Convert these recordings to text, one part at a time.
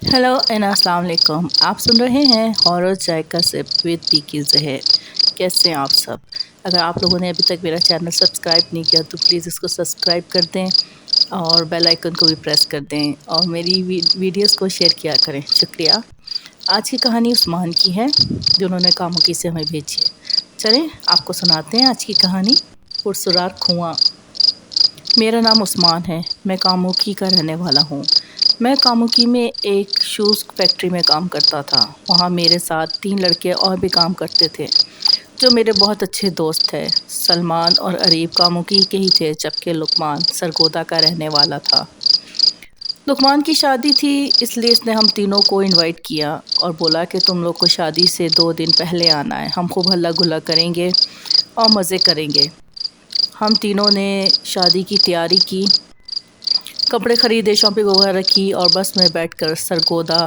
Hello and अस्सलाम वालेकुम। आप सुन रहे हैं हॉरर चाय का सिप विद पी की ज़हर। कैसे हैं आप सब? अगर आप लोगों ने अभी तक मेरा चैनल सब्सक्राइब नहीं किया तो प्लीज़ इसको सब्सक्राइब कर दें और बेल आइकन को भी प्रेस कर दें और मेरी वीडियोस को शेयर किया करें। शुक्रिया। आज की कहानी उस्मान की है जो उन्होंने कामुकी से हमें भेजी है। चलें आपको सुनाते हैं आज की कहानी, पुरसरार कुआं। मेरा नाम उस्मान है। मैं कामुकी का रहने वाला हूँ। मैं कामुकी में एक शूज़ फैक्ट्री में काम करता था। वहाँ मेरे साथ 3 लड़के और भी काम करते थे जो मेरे बहुत अच्छे दोस्त थे। सलमान और अरीब कामुकी के ही थे, जबकि लुकमान सरगोदा का रहने वाला था। लुकमान की शादी थी, इसलिए इसने हम तीनों को इनवाइट किया और बोला कि तुम लोग को शादी से 2 दिन पहले आना है। हम खूब हल्ला गुल्ला करेंगे और मज़े करेंगे। हम तीनों ने शादी की तैयारी की, कपड़े ख़रीदे, शॉपिंग वगैरह की और बस में बैठकर सरगोदा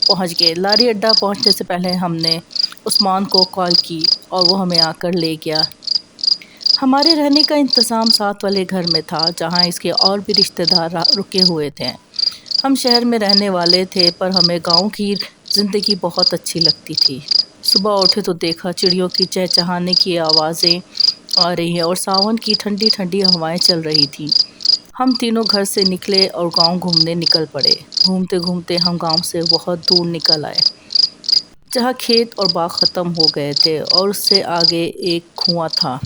पहुंच गए। लारी अड्डा पहुंचने से पहले हमने उस्मान को कॉल की और वो हमें आकर ले गया। हमारे रहने का इंतज़ाम साथ वाले घर में था जहां इसके और भी रिश्तेदार रुके हुए थे। हम शहर में रहने वाले थे पर हमें गांव की ज़िंदगी बहुत अच्छी लगती थी। सुबह उठे तो देखा चिड़ियों की चहचहाने की आवाज़ें आ रही हैं और सावन की ठंडी ठंडी हवाएं चल रही थी। हम तीनों घर से निकले और गांव घूमने निकल पड़े। घूमते घूमते हम गांव से बहुत दूर निकल आए जहां खेत और बाग ख़त्म हो गए थे और उससे आगे एक कुआं था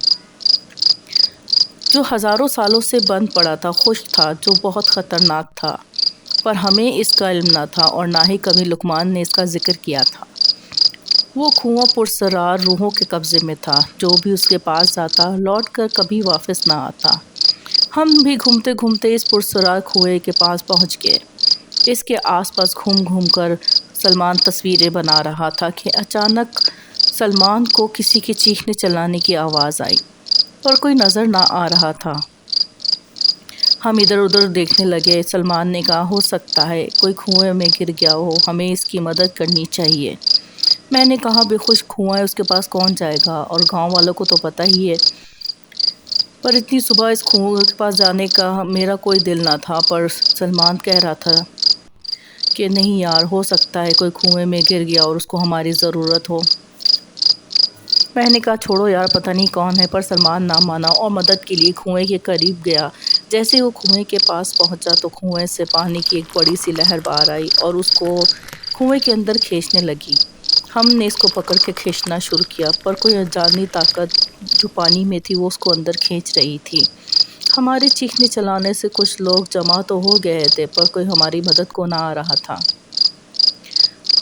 जो हज़ारों सालों से बंद पड़ा था, खुश्क था, जो बहुत ख़तरनाक था। पर हमें इसका इल्म न था और ना ही कभी लुकमान ने इसका जिक्र किया था। वो कुआं पुरसरार रूहों के कब्ज़े में था। जो भी उसके पास जाता लौट कर कभी वापस ना आता। हम भी घूमते घूमते इस पुरसरार कुएं के पास पहुंच गए। इसके आसपास घूम घूम कर सलमान तस्वीरें बना रहा था कि अचानक सलमान को किसी के चीखने चिल्लाने की आवाज़ आई, पर कोई नज़र ना आ रहा था। हम इधर उधर देखने लगे। सलमान ने कहा, हो सकता है कोई कुएं में गिर गया हो, हमें इसकी मदद करनी चाहिए। मैंने कहा, बेखुश कुआं है, उसके पास कौन जाएगा और गांव वालों को तो पता ही है। पर इतनी सुबह इस कुएं के पास जाने का मेरा कोई दिल ना था। पर सलमान कह रहा था कि नहीं यार, हो सकता है कोई कुएं में गिर गया और उसको हमारी ज़रूरत हो। मैंने कहा, छोड़ो यार, पता नहीं कौन है। पर सलमान ना माना और मदद के लिए कुएं के करीब गया। जैसे ही वो कुएं के पास पहुंचा तो कुएं से पानी की एक बड़ी सी लहर बाहर आई और उसको कुएं के अंदर खींचने लगी। हमने इसको पकड़ के खींचना शुरू किया, पर कोई अनजानी ताकत जो पानी में थी वो उसको अंदर खींच रही थी। हमारे चीखने चलाने से कुछ लोग जमा तो हो गए थे, पर कोई हमारी मदद को ना आ रहा था।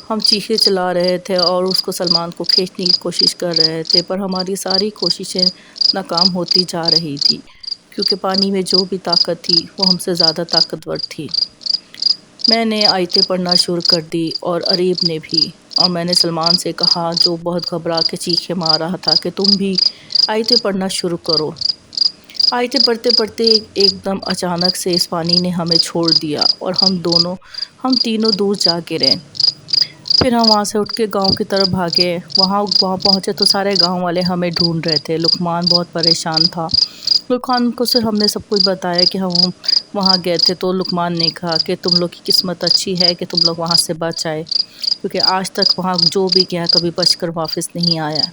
हम चीखे चला रहे थे और उसको सलमान को खींचने की कोशिश कर रहे थे, पर हमारी सारी कोशिशें नाकाम होती जा रही थी क्योंकि पानी में जो भी ताकत थी वो हमसे ज़्यादा ताकतवर थी। मैंने आयतें पढ़ना शुरू कर दी और अरीब ने भी। और मैंने सलमान से कहा, जो बहुत घबरा के चीखे मार रहा था, कि तुम भी आयतें पढ़ना शुरू करो। आयतें पढ़ते पढ़ते एकदम अचानक से इस पानी ने हमें छोड़ दिया और हम तीनों दूर जा गिरे। फिर हम वहाँ से उठ के गांव की तरफ भागे। वहाँ पहुँचे तो सारे गांव वाले हमें ढूंढ रहे थे। लुकमान बहुत परेशान था। लुकमान को सिर्फ हमने सब कुछ बताया कि हम वहाँ गए थे। तो लुकमान ने कहा कि तुम लोग की किस्मत अच्छी है कि तुम लोग वहाँ से बच आए, क्योंकि आज तक वहाँ जो भी गया कभी बचकर वापस नहीं आया।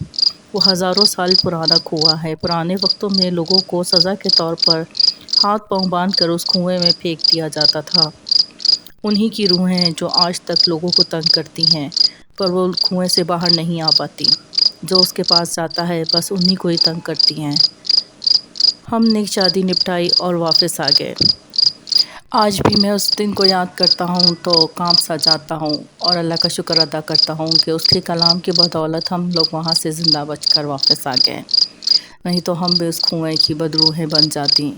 वो हज़ारों साल पुराना कुआं है। पुराने वक्तों में लोगों को सज़ा के तौर पर हाथ पांव बांध कर उस कुएं में फेंक दिया जाता था। उन्हीं की रूहें हैं जो आज तक लोगों को तंग करती हैं, पर वो कुएं से बाहर नहीं आ पाती। जो उसके पास जाता है बस उन्हीं को ही तंग करती हैं। हमने शादी निपटाई और वापस आ गए। आज भी मैं उस दिन को याद करता हूँ तो कांप सा जाता हूँ और अल्लाह का शुक्र अदा करता हूँ कि उसके कलाम की बदौलत हम लोग वहाँ से ज़िंदा बचकर वापस आ गए, नहीं तो हम भी उस कुएं की बदरूहें बन जाती।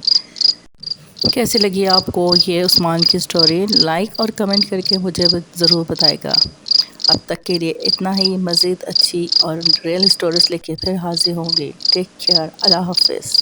कैसी लगी आपको ये उस्मान की स्टोरी? लाइक और कमेंट करके मुझे ज़रूर बताएगा। अब तक के लिए इतना ही। मज़ीद अच्छी और रियल स्टोरीज़ लेके फिर हाजिर होंगे। Take care. अल्लाह हाफ़िज़।